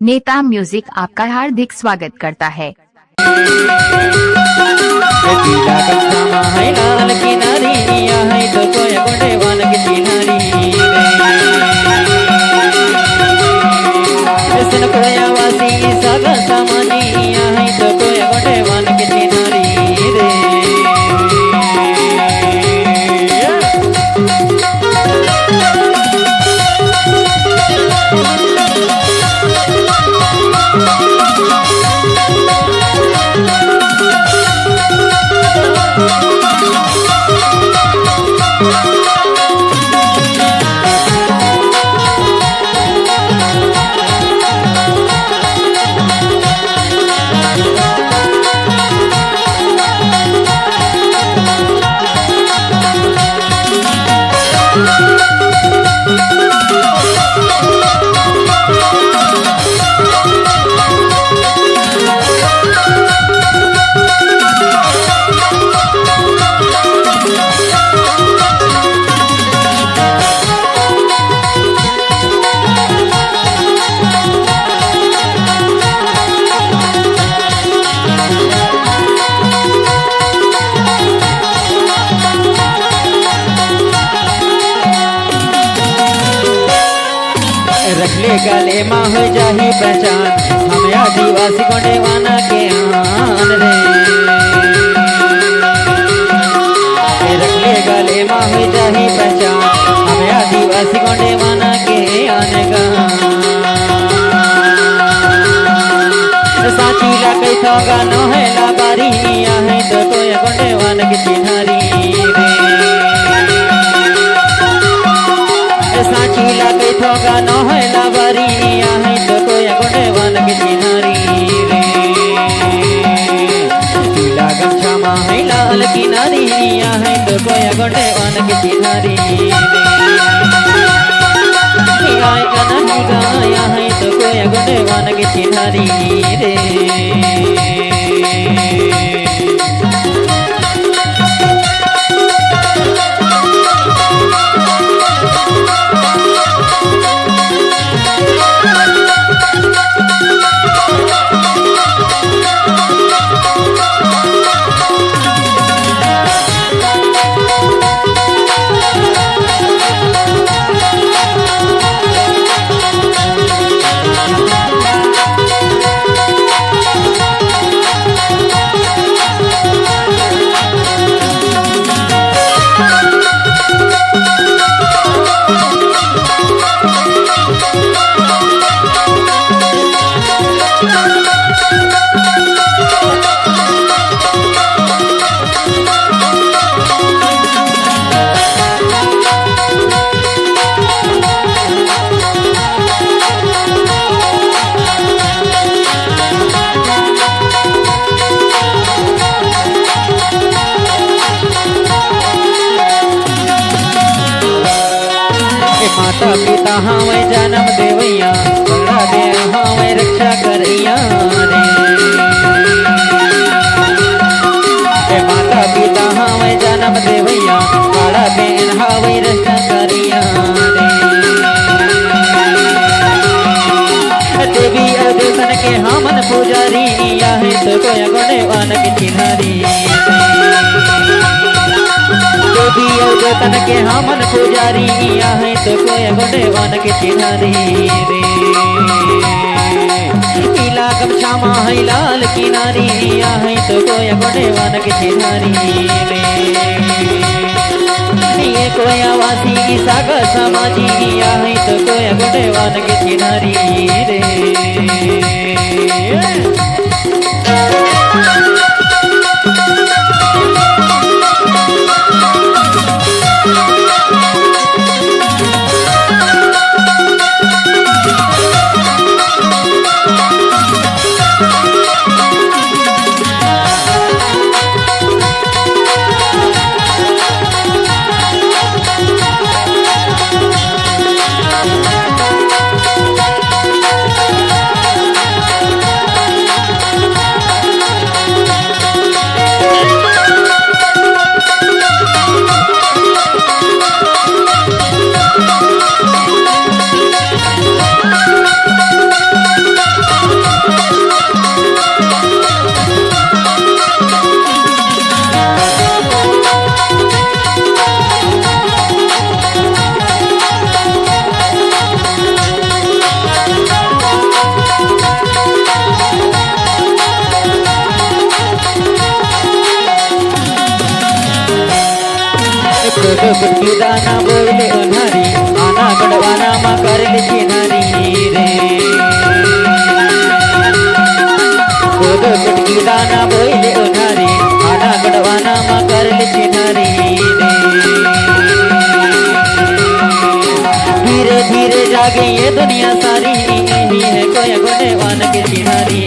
नेता म्यूजिक आपका हार्दिक स्वागत करता है। पीला कच्छा है लाल किनारिया है तो कोई गोंडे वान की चिन्हारी सन कोया वासी सगा समानिया है तो कोई गोंडे वान की चिन्हारी रे रखले गले माँ हो जाही पहचान हम आदिवासी गोंडे वाना के आन रे रखले गले माँ हो जाही पहचान हम आदिवासी गोंडे वाना के आने गा साची ला कई थोगा न है ला बारी है तो कोई गोंडे वान की चिन्हारी रे साची ला कई थोगा न है ला बारी है तो कोई गोंडे वान की चिन्हारी रे पीला गमछा माँ है लाल किनारी है तो कोई गोंडे वान की चिन्हारी रे गाय कना गाया है तो कोई गोंडे वान की चिन्हारी रे माता पिता हमें जन्म देवैया बड़ा दे हमें रक्षा करैया रे माता पिता हमें जन्म देवैया बड़ा देन हमें रक्षा करैया रे देवी और देवतन के हमन पुजारी है तो कोई गोंडे वान की चिन्हारी देवी और देवतन के हमन पुजारी है तो कोई गोंडे वान की चिन्हारी रे पीला गमछा माँ है लाल किनारी है तो कोई गोंडे वान की चिन्हारी रे ये कोई आवासी सागर समाजी है तो कोई गोंडे वान की चिन्हारी रे कुटकी दाना बोले उन्हारी आना गड़वाना मा कर ले चिन्हारी रे दूध कुटकी दाना बोले उन्हारी आना गड़वाना मा कर ले चिन्हारी रे धीरे धीरे जागे ये दुनिया सारी ही है कोई गुणवान के चिन्हारी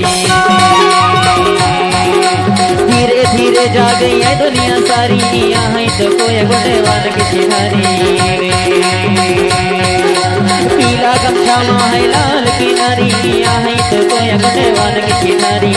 धीरे धीरे जागे ये दुनिया सारी यहाँ तो कोई गुणवान की चिन्हारी पीला गमछा है लाल किनारी यहाँ तो कोई गुणवान की चिन्हारी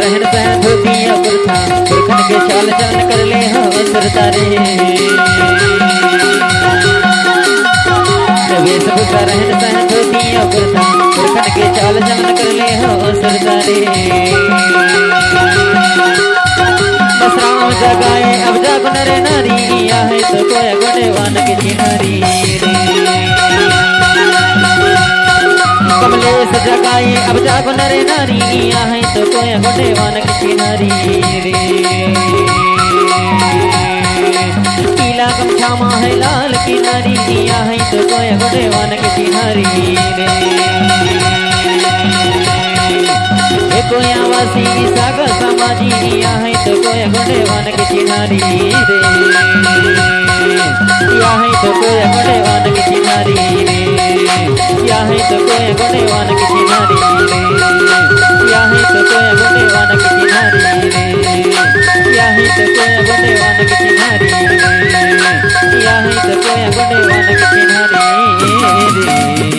रहन सहन धोतिया पुरखा पुरखन के चाल चलन कर ले हो सरतारे वेशभूषा रहन सहन धोतिया पुरखा पुरखन के चाल चलन कर ले हो सरतारे बस राम जगाए अब जाग नर नारी है तो कोई गुणवान की चिन्हारी कमलेश जगाए अब जागो नरे नारी है तो कोई गुणवान की चिन्हारी रे पीला गमछा है लाल किनारी है तो कोई गुणवान की चिन्हारी रे कोई आवासी सागर समाजी है तो कोई गुणवान की चिन्हारी रे है तो कोई गुणवान की चिन्हारी रे है तो कोई गुणवान की चिन्हारी रे है तो कोई गुणवान की चिन्हारी रे है तो कोई गुणवान की चिन्हारी रे है तो कोई गुणवान की चिन्हारी रे